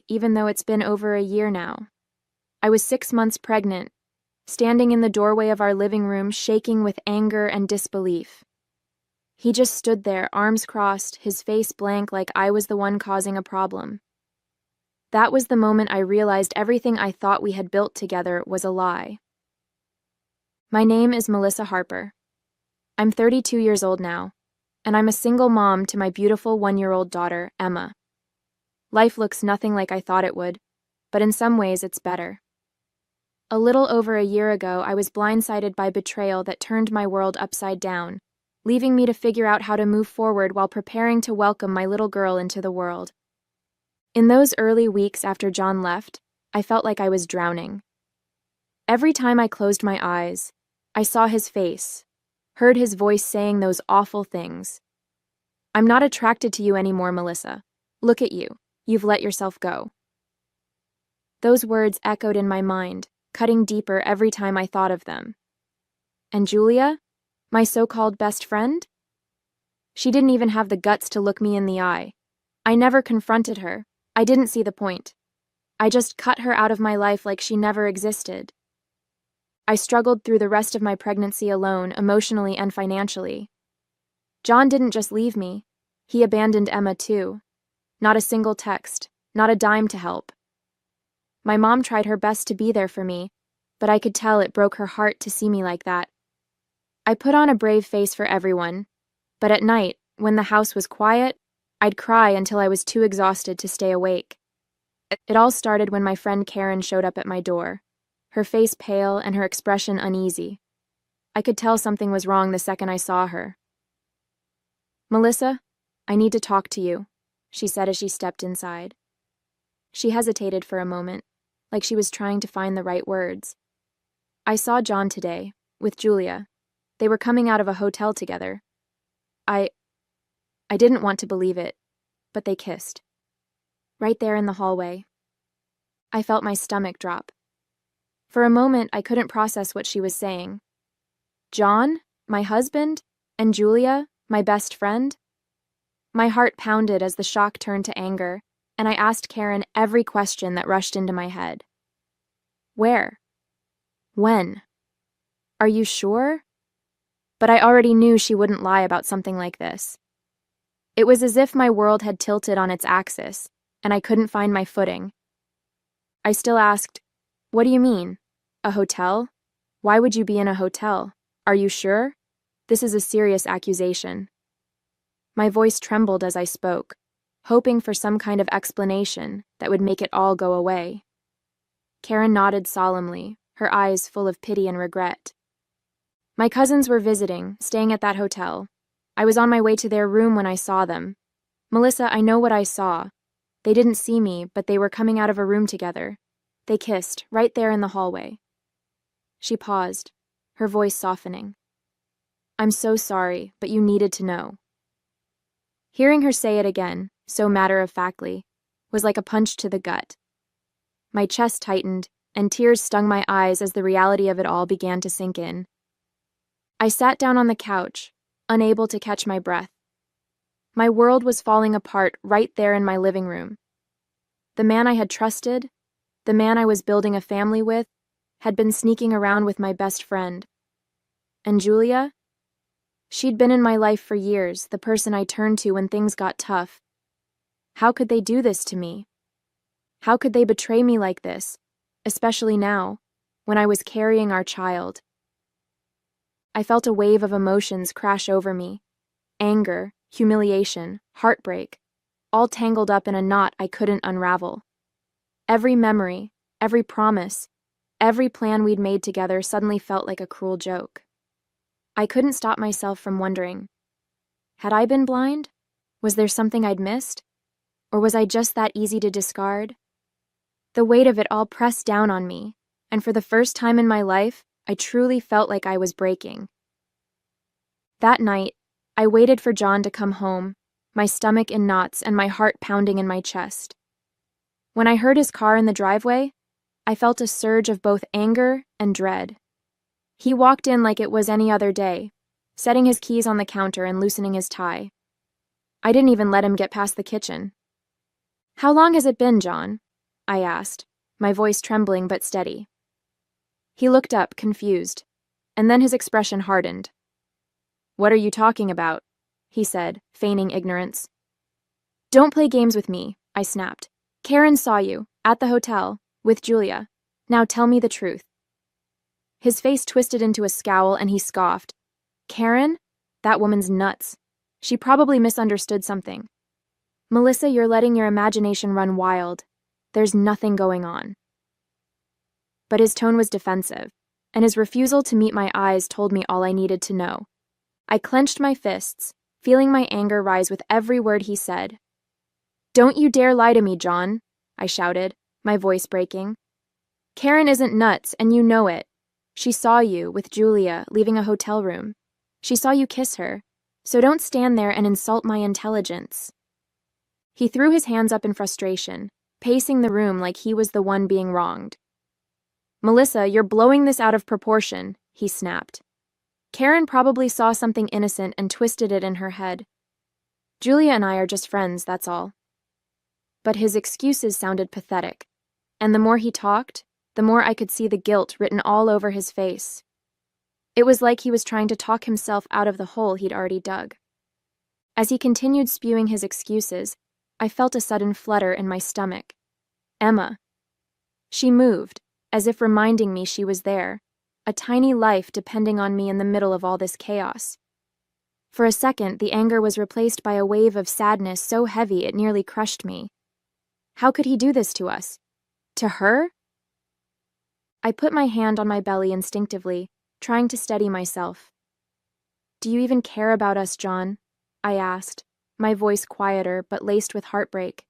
even though it's been over a year now. I was 6 months pregnant, standing in the doorway of our living room, shaking with anger and disbelief. He just stood there, arms crossed, his face blank, like I was the one causing a problem. That was the moment I realized everything I thought we had built together was a lie. My name is Melissa Harper. I'm 32 years old now, and I'm a single mom to my beautiful 1-year-old daughter, Emma. Life looks nothing like I thought it would, but in some ways it's better. A little over a year ago, I was blindsided by betrayal that turned my world upside down, leaving me to figure out how to move forward while preparing to welcome my little girl into the world. In those early weeks after John left, I felt like I was drowning. Every time I closed my eyes, I saw his face, heard his voice saying those awful things. "I'm not attracted to you anymore, Melissa. Look at you. You've let yourself go." Those words echoed in my mind, cutting deeper every time I thought of them. And Julia, my so-called best friend? She didn't even have the guts to look me in the eye. I never confronted her. I didn't see the point. I just cut her out of my life like she never existed. I struggled through the rest of my pregnancy alone, emotionally and financially. John didn't just leave me. He abandoned Emma too. Not a single text, not a dime to help. My mom tried her best to be there for me, but I could tell it broke her heart to see me like that. I put on a brave face for everyone, but at night, when the house was quiet, I'd cry until I was too exhausted to stay awake. It all started when my friend Karen showed up at my door, her face pale and her expression uneasy. I could tell something was wrong the second I saw her. "Melissa, I need to talk to you," she said as she stepped inside. She hesitated for a moment, like she was trying to find the right words. "I saw John today, with Julia. They were coming out of a hotel together. I didn't want to believe it, but they kissed. Right there in the hallway." I felt my stomach drop. For a moment, I couldn't process what she was saying. John, my husband, and Julia, my best friend? My heart pounded as the shock turned to anger, and I asked Karen every question that rushed into my head. Where? When? Are you sure? But I already knew she wouldn't lie about something like this. It was as if my world had tilted on its axis, and I couldn't find my footing. I still asked, "What do you mean? A hotel? Why would you be in a hotel? Are you sure? This is a serious accusation." My voice trembled as I spoke, hoping for some kind of explanation that would make it all go away. Karen nodded solemnly, her eyes full of pity and regret. "My cousins were visiting, staying at that hotel. I was on my way to their room when I saw them. Melissa, I know what I saw. They didn't see me, but they were coming out of a room together. They kissed, right there in the hallway." She paused, her voice softening. "I'm so sorry, but you needed to know." Hearing her say it again, so matter-of-factly, was like a punch to the gut. My chest tightened, and tears stung my eyes as the reality of it all began to sink in. I sat down on the couch, unable to catch my breath. My world was falling apart right there in my living room. The man I had trusted, the man I was building a family with, had been sneaking around with my best friend. And Julia? She'd been in my life for years, the person I turned to when things got tough. How could they do this to me? How could they betray me like this, especially now, when I was carrying our child? I felt a wave of emotions crash over me. Anger, humiliation, heartbreak, all tangled up in a knot I couldn't unravel. Every memory, every promise, every plan we'd made together suddenly felt like a cruel joke. I couldn't stop myself from wondering, had I been blind? Was there something I'd missed? Or was I just that easy to discard? The weight of it all pressed down on me, and for the first time in my life, I truly felt like I was breaking. That night, I waited for John to come home, my stomach in knots and my heart pounding in my chest. When I heard his car in the driveway, I felt a surge of both anger and dread. He walked in like it was any other day, setting his keys on the counter and loosening his tie. I didn't even let him get past the kitchen. "How long has it been, John?" I asked, my voice trembling but steady. He looked up, confused, and then his expression hardened. "What are you talking about?" he said, feigning ignorance. "Don't play games with me," I snapped. "Karen saw you, at the hotel, with Julia. Now tell me the truth." His face twisted into a scowl and he scoffed. "Karen? That woman's nuts. She probably misunderstood something. Melissa, you're letting your imagination run wild. There's nothing going on." But his tone was defensive, and his refusal to meet my eyes told me all I needed to know. I clenched my fists, feeling my anger rise with every word he said. "Don't you dare lie to me, John," I shouted, my voice breaking. "Karen isn't nuts, and you know it. She saw you, with Julia, leaving a hotel room. She saw you kiss her, so don't stand there and insult my intelligence." He threw his hands up in frustration, pacing the room like he was the one being wronged. "Melissa, you're blowing this out of proportion," he snapped. "Karen probably saw something innocent and twisted it in her head. Julia and I are just friends, that's all." But his excuses sounded pathetic, and the more he talked, the more I could see the guilt written all over his face. It was like he was trying to talk himself out of the hole he'd already dug. As he continued spewing his excuses, I felt a sudden flutter in my stomach. Emma. She moved, as if reminding me she was there, a tiny life depending on me in the middle of all this chaos. For a second, the anger was replaced by a wave of sadness so heavy it nearly crushed me. How could he do this to us? To her? I put my hand on my belly instinctively, trying to steady myself. "Do you even care about us, John?" I asked, my voice quieter but laced with heartbreak.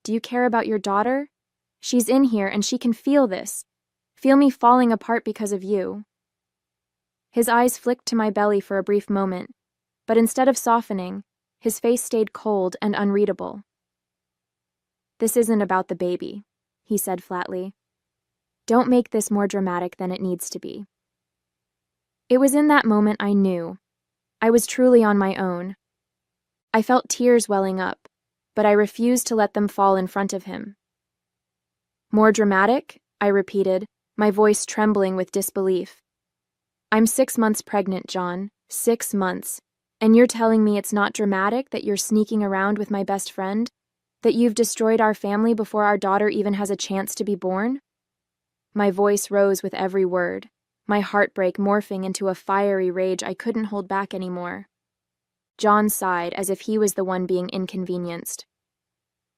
"Do you care about your daughter? She's in here and she can feel this. Feel me falling apart because of you." His eyes flicked to my belly for a brief moment, but instead of softening, his face stayed cold and unreadable. "This isn't about the baby," he said flatly. "Don't make this more dramatic than it needs to be." It was in that moment I knew. I was truly on my own. I felt tears welling up, but I refused to let them fall in front of him. "More dramatic?" I repeated, my voice trembling with disbelief. "I'm 6 months pregnant, John. 6 months. And you're telling me it's not dramatic that you're sneaking around with my best friend? That you've destroyed our family before our daughter even has a chance to be born?" My voice rose with every word, my heartbreak morphing into a fiery rage I couldn't hold back anymore. John sighed as if he was the one being inconvenienced.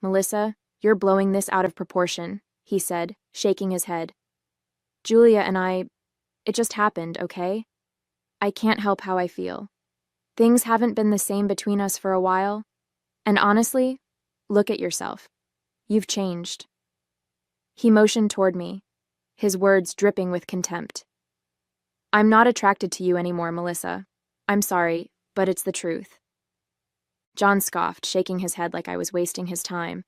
"Melissa, you're blowing this out of proportion," he said, shaking his head. "Julia and it just happened, okay? I can't help how I feel. Things haven't been the same between us for a while, and honestly, look at yourself. You've changed." He motioned toward me, his words dripping with contempt. "I'm not attracted to you anymore, Melissa. I'm sorry, but it's the truth." John scoffed, shaking his head like I was wasting his time.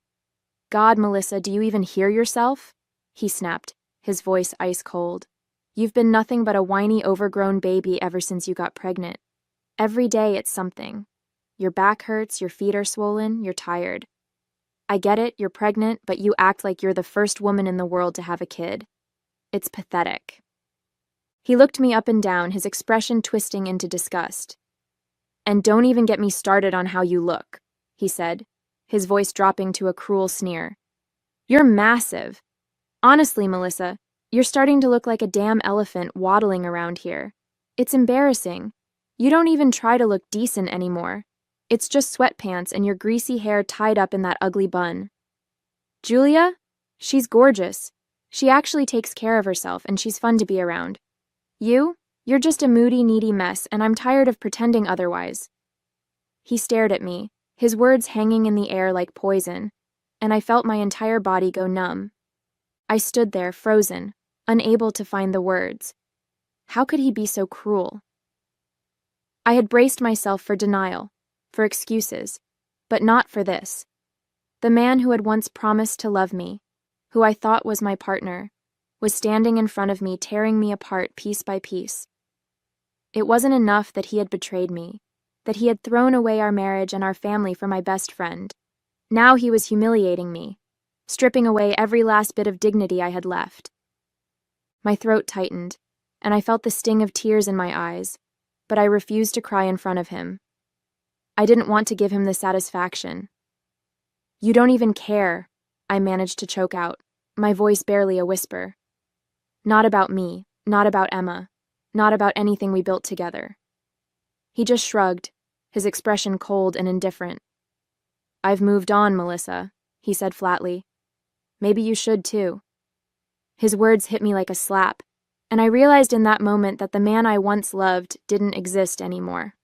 "God, Melissa, do you even hear yourself?" he snapped, his voice ice cold. "You've been nothing but a whiny, overgrown baby ever since you got pregnant. Every day it's something. Your back hurts, your feet are swollen, you're tired. I get it, you're pregnant, but you act like you're the first woman in the world to have a kid. It's pathetic." He looked me up and down, his expression twisting into disgust. "And don't even get me started on how you look," he said, his voice dropping to a cruel sneer. "You're massive. Honestly, Melissa, you're starting to look like a damn elephant waddling around here. It's embarrassing. You don't even try to look decent anymore. It's just sweatpants and your greasy hair tied up in that ugly bun. Julia? She's gorgeous. She actually takes care of herself and she's fun to be around. You're just a moody, needy mess, and I'm tired of pretending otherwise." He stared at me, his words hanging in the air like poison, and I felt my entire body go numb. I stood there, frozen, unable to find the words. How could he be so cruel? I had braced myself for denial, for excuses, but not for this. The man who had once promised to love me, who I thought was my partner, was standing in front of me, tearing me apart piece by piece. It wasn't enough that he had betrayed me, that he had thrown away our marriage and our family for my best friend. Now he was humiliating me, stripping away every last bit of dignity I had left. My throat tightened, and I felt the sting of tears in my eyes, but I refused to cry in front of him. I didn't want to give him the satisfaction. "You don't even care," I managed to choke out, my voice barely a whisper. "Not about me, not about Emma, not about anything we built together." He just shrugged, his expression cold and indifferent. "I've moved on, Melissa," he said flatly. "Maybe you should too." His words hit me like a slap, and I realized in that moment that the man I once loved didn't exist anymore.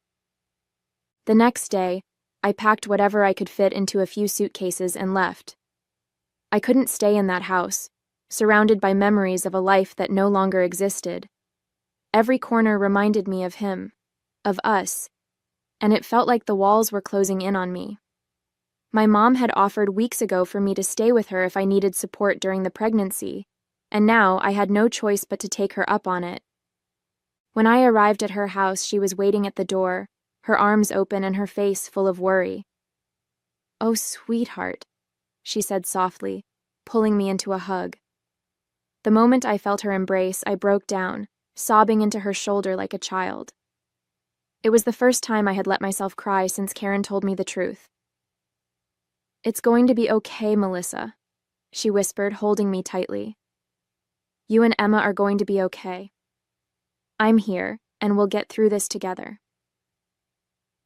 The next day, I packed whatever I could fit into a few suitcases and left. I couldn't stay in that house, surrounded by memories of a life that no longer existed. Every corner reminded me of him, of us, and it felt like the walls were closing in on me. My mom had offered weeks ago for me to stay with her if I needed support during the pregnancy, and now I had no choice but to take her up on it. When I arrived at her house, she was waiting at the door, her arms open and her face full of worry. "Oh, sweetheart," she said softly, pulling me into a hug. The moment I felt her embrace, I broke down, sobbing into her shoulder like a child. It was the first time I had let myself cry since Karen told me the truth. "It's going to be okay, Melissa," she whispered, holding me tightly. "You and Emma are going to be okay. I'm here, and we'll get through this together."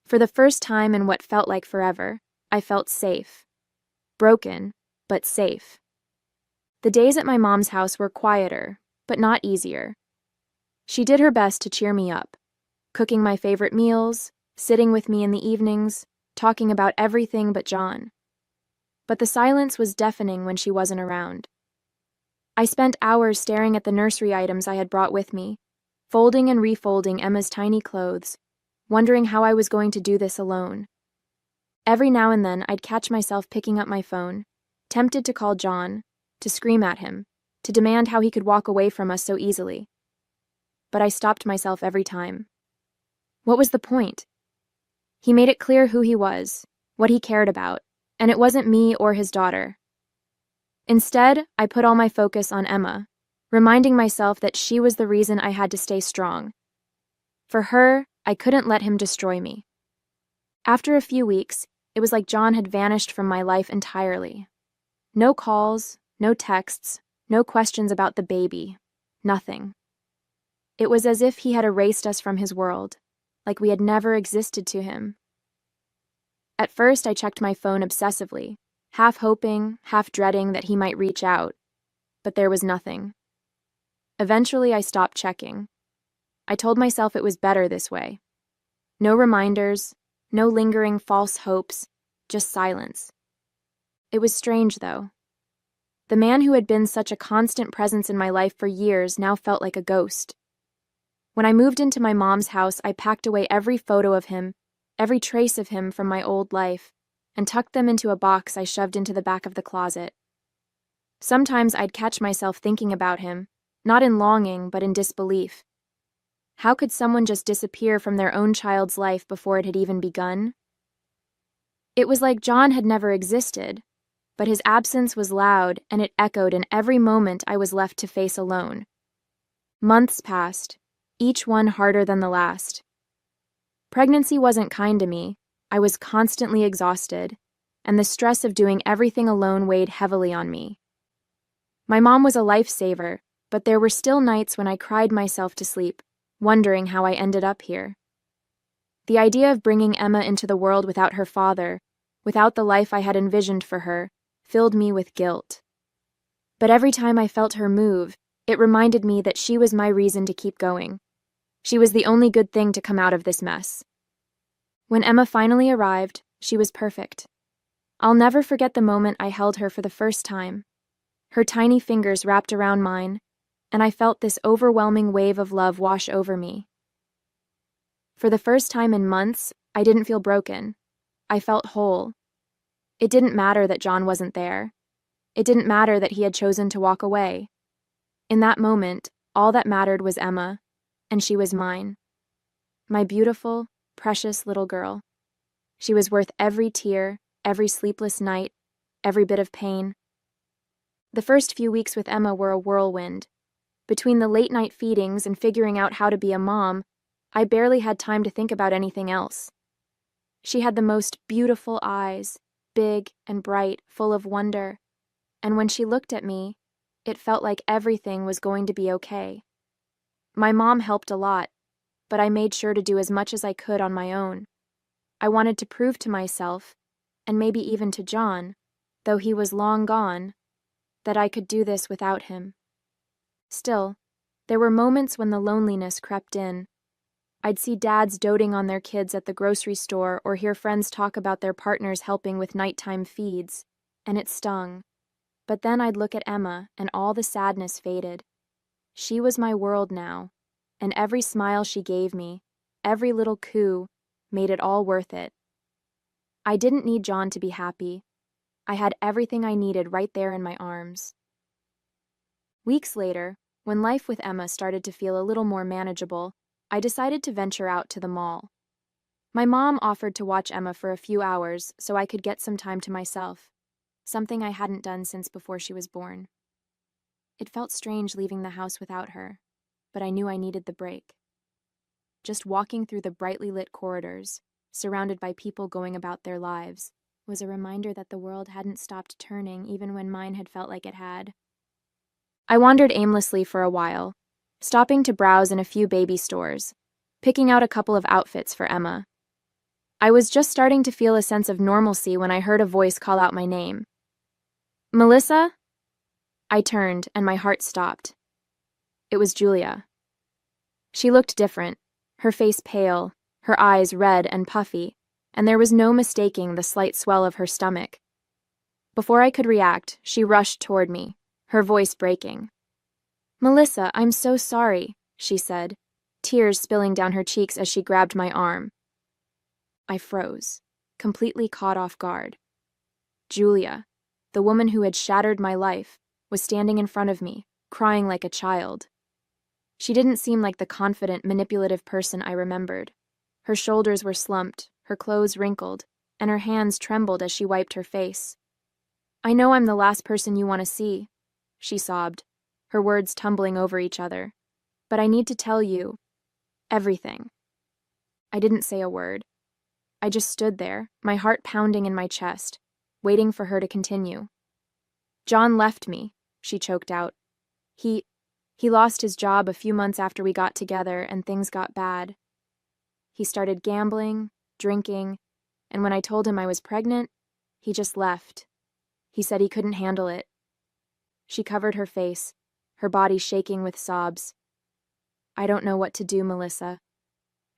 For the first time in what felt like forever, I felt safe. Broken, but safe. The days at my mom's house were quieter, but not easier. She did her best to cheer me up, cooking my favorite meals, sitting with me in the evenings, talking about everything but John. But the silence was deafening when she wasn't around. I spent hours staring at the nursery items I had brought with me, folding and refolding Emma's tiny clothes, wondering how I was going to do this alone. Every now and then, I'd catch myself picking up my phone, tempted to call John, to scream at him, to demand how he could walk away from us so easily. But I stopped myself every time. What was the point? He made it clear who he was, what he cared about, and it wasn't me or his daughter. Instead, I put all my focus on Emma, reminding myself that she was the reason I had to stay strong. For her, I couldn't let him destroy me. After a few weeks, it was like John had vanished from my life entirely. No calls, no texts, no questions about the baby, nothing. It was as if he had erased us from his world, like we had never existed to him. At first, I checked my phone obsessively, half hoping, half dreading that he might reach out, but there was nothing. Eventually, I stopped checking. I told myself it was better this way. No reminders, no lingering false hopes, just silence. It was strange, though. The man who had been such a constant presence in my life for years now felt like a ghost. When I moved into my mom's house, I packed away every photo of him, every trace of him from my old life, and tucked them into a box I shoved into the back of the closet. Sometimes I'd catch myself thinking about him, not in longing, but in disbelief. How could someone just disappear from their own child's life before it had even begun? It was like John had never existed, but his absence was loud and it echoed in every moment I was left to face alone. Months passed, each one harder than the last. Pregnancy wasn't kind to me. I was constantly exhausted, and the stress of doing everything alone weighed heavily on me. My mom was a lifesaver, but there were still nights when I cried myself to sleep, wondering how I ended up here. The idea of bringing Emma into the world without her father, without the life I had envisioned for her, filled me with guilt. But every time I felt her move, it reminded me that she was my reason to keep going. She was the only good thing to come out of this mess. When Emma finally arrived, she was perfect. I'll never forget the moment I held her for the first time. Her tiny fingers wrapped around mine, and I felt this overwhelming wave of love wash over me. For the first time in months, I didn't feel broken. I felt whole. It didn't matter that John wasn't there. It didn't matter that he had chosen to walk away. In that moment, all that mattered was Emma, and she was mine. My beautiful, precious little girl. She was worth every tear, every sleepless night, every bit of pain. The first few weeks with Emma were a whirlwind. Between the late-night feedings and figuring out how to be a mom, I barely had time to think about anything else. She had the most beautiful eyes, big and bright, full of wonder, and when she looked at me, it felt like everything was going to be okay. My mom helped a lot, but I made sure to do as much as I could on my own. I wanted to prove to myself, and maybe even to John, though he was long gone, that I could do this without him. Still, there were moments when the loneliness crept in. I'd see dads doting on their kids at the grocery store or hear friends talk about their partners helping with nighttime feeds, and it stung. But then I'd look at Emma and all the sadness faded. She was my world now, and every smile she gave me, every little coo, made it all worth it. I didn't need John to be happy. I had everything I needed right there in my arms. Weeks later, when life with Emma started to feel a little more manageable, I decided to venture out to the mall. My mom offered to watch Emma for a few hours so I could get some time to myself, something I hadn't done since before she was born. It felt strange leaving the house without her, but I knew I needed the break. Just walking through the brightly lit corridors, surrounded by people going about their lives, was a reminder that the world hadn't stopped turning even when mine had felt like it had. I wandered aimlessly for a while, stopping to browse in a few baby stores, picking out a couple of outfits for Emma. I was just starting to feel a sense of normalcy when I heard a voice call out my name. "Melissa?" I turned, and my heart stopped. It was Julia. She looked different, her face pale, her eyes red and puffy, and there was no mistaking the slight swell of her stomach. Before I could react, she rushed toward me, her voice breaking. "Melissa, I'm so sorry," she said, tears spilling down her cheeks as she grabbed my arm. I froze, completely caught off guard. Julia, the woman who had shattered my life, was standing in front of me, crying like a child. She didn't seem like the confident, manipulative person I remembered. Her shoulders were slumped, her clothes wrinkled, and her hands trembled as she wiped her face. "I know I'm the last person you want to see," she sobbed, her words tumbling over each other. "But I need to tell you everything." I didn't say a word. I just stood there, my heart pounding in my chest, waiting for her to continue. "John left me," she choked out. He lost his job a few months after we got together and things got bad. He started gambling, drinking, and when I told him I was pregnant, he just left. He said he couldn't handle it." She covered her face, her body shaking with sobs. "I don't know what to do, Melissa.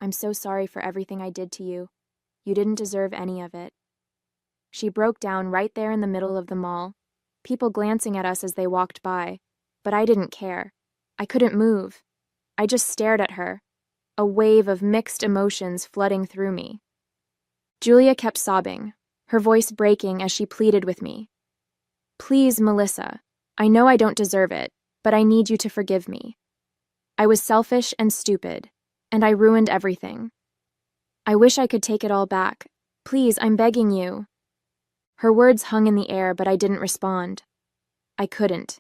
I'm so sorry for everything I did to you. You didn't deserve any of it." She broke down right there in the middle of the mall, people glancing at us as they walked by, but I didn't care. I couldn't move. I just stared at her, a wave of mixed emotions flooding through me. Julia kept sobbing, her voice breaking as she pleaded with me. "Please, Melissa, I know I don't deserve it, but I need you to forgive me. I was selfish and stupid, and I ruined everything. I wish I could take it all back. Please, I'm begging you." Her words hung in the air, but I didn't respond. I couldn't.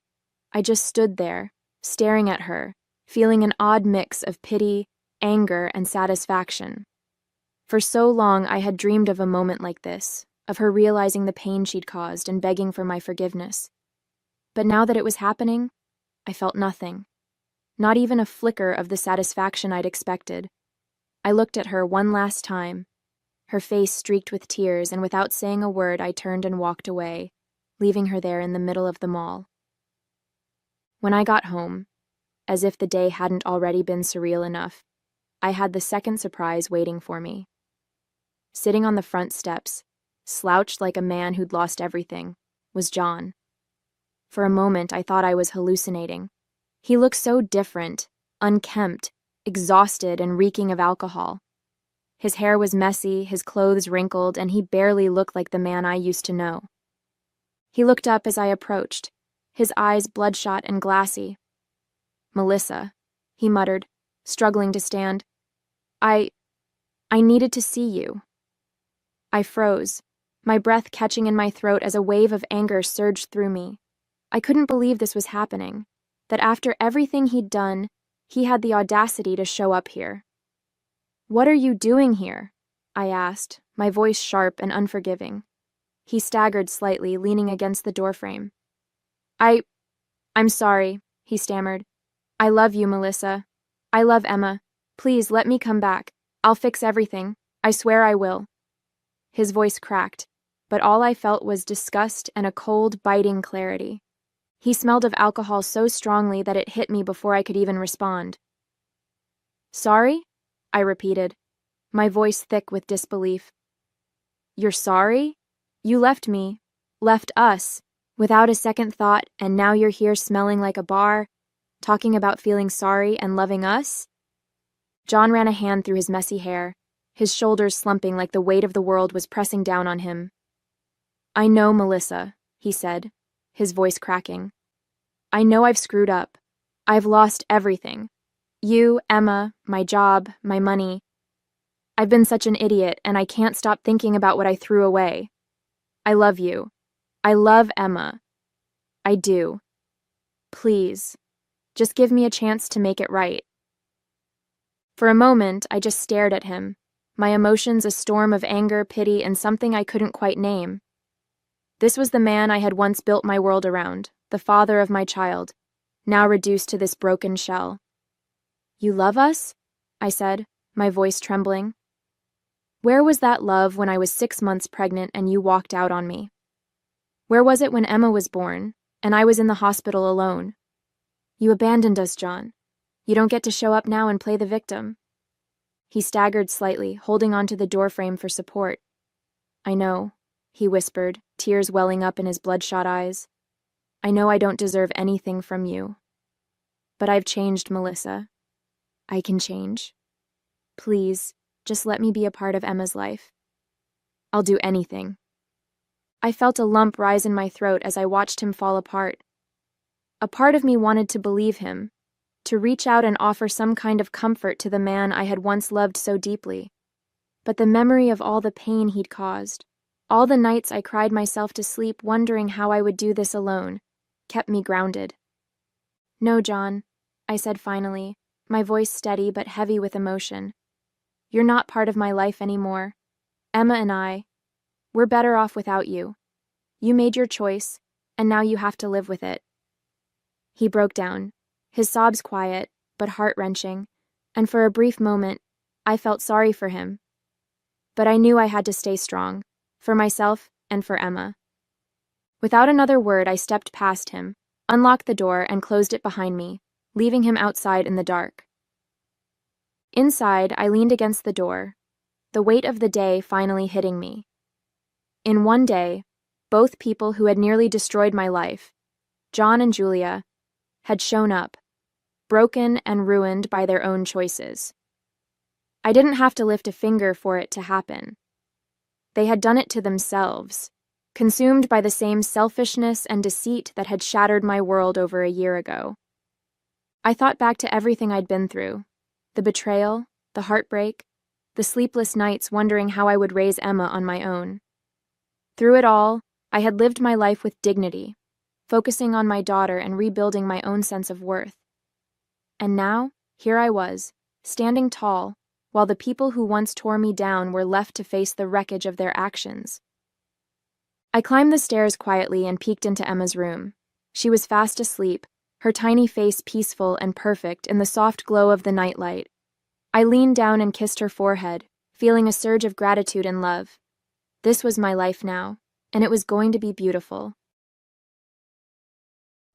I just stood there, staring at her, feeling an odd mix of pity, anger, and satisfaction. For so long I had dreamed of a moment like this, of her realizing the pain she'd caused and begging for my forgiveness. But now that it was happening, I felt nothing. Not even a flicker of the satisfaction I'd expected. I looked at her one last time, her face streaked with tears, and without saying a word I turned and walked away, leaving her there in the middle of the mall. When I got home, as if the day hadn't already been surreal enough, I had the second surprise waiting for me. Sitting on the front steps, slouched like a man who'd lost everything, was John. For a moment I thought I was hallucinating. He looked so different, unkempt, exhausted and reeking of alcohol. His hair was messy, his clothes wrinkled, and he barely looked like the man I used to know. He looked up as I approached, his eyes bloodshot and glassy. "Melissa," he muttered, struggling to stand. I needed to see you." I froze, my breath catching in my throat as a wave of anger surged through me. I couldn't believe this was happening, that after everything he'd done, he had the audacity to show up here. "What are you doing here?" I asked, my voice sharp and unforgiving. He staggered slightly, leaning against the doorframe. I'm sorry," he stammered. "I love you, Melissa. I love Emma. Please let me come back. I'll fix everything. I swear I will." His voice cracked, but all I felt was disgust and a cold, biting clarity. He smelled of alcohol so strongly that it hit me before I could even respond. "Sorry?" I repeated, my voice thick with disbelief. "You're sorry? You left me, left us, without a second thought, and now you're here smelling like a bar, talking about feeling sorry and loving us?" John ran a hand through his messy hair, his shoulders slumping like the weight of the world was pressing down on him. "I know, Melissa," he said, his voice cracking. "I know I've screwed up. I've lost everything. You, Emma, my job, my money. I've been such an idiot, and I can't stop thinking about what I threw away. I love you. I love Emma. I do. Please, just give me a chance to make it right." For a moment, I just stared at him, my emotions a storm of anger, pity, and something I couldn't quite name. This was the man I had once built my world around, the father of my child, now reduced to this broken shell. "You love us?" I said, my voice trembling. "Where was that love when I was 6 months pregnant and you walked out on me? Where was it when Emma was born, and I was in the hospital alone? You abandoned us, John. You don't get to show up now and play the victim." He staggered slightly, holding onto the doorframe for support. "I know," he whispered, tears welling up in his bloodshot eyes. "I know I don't deserve anything from you. But I've changed, Melissa. I can change. Please, just let me be a part of Emma's life. I'll do anything." I felt a lump rise in my throat as I watched him fall apart. A part of me wanted to believe him, to reach out and offer some kind of comfort to the man I had once loved so deeply. But the memory of all the pain he'd caused, all the nights I cried myself to sleep wondering how I would do this alone, kept me grounded. "No, John," I said finally, my voice steady but heavy with emotion. "You're not part of my life anymore. Emma and we're better off without you. You made your choice, and now you have to live with it." He broke down, his sobs quiet, but heart-wrenching, and for a brief moment, I felt sorry for him. But I knew I had to stay strong, for myself and for Emma. Without another word, I stepped past him, unlocked the door, and closed it behind me, leaving him outside in the dark. Inside, I leaned against the door, the weight of the day finally hitting me. In one day, both people who had nearly destroyed my life, John and Julia, had shown up, broken and ruined by their own choices. I didn't have to lift a finger for it to happen. They had done it to themselves, consumed by the same selfishness and deceit that had shattered my world over a year ago. I thought back to everything I'd been through, the betrayal, the heartbreak, the sleepless nights wondering how I would raise Emma on my own. Through it all, I had lived my life with dignity, focusing on my daughter and rebuilding my own sense of worth. And now, here I was, standing tall, while the people who once tore me down were left to face the wreckage of their actions. I climbed the stairs quietly and peeked into Emma's room. She was fast asleep, her tiny face peaceful and perfect in the soft glow of the nightlight. I leaned down and kissed her forehead, feeling a surge of gratitude and love. This was my life now, and it was going to be beautiful.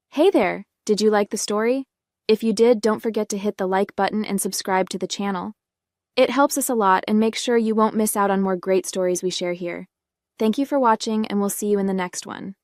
Hey there! Did you like the story? If you did, don't forget to hit the like button and subscribe to the channel. It helps us a lot and makes sure you won't miss out on more great stories we share here. Thank you for watching, and we'll see you in the next one.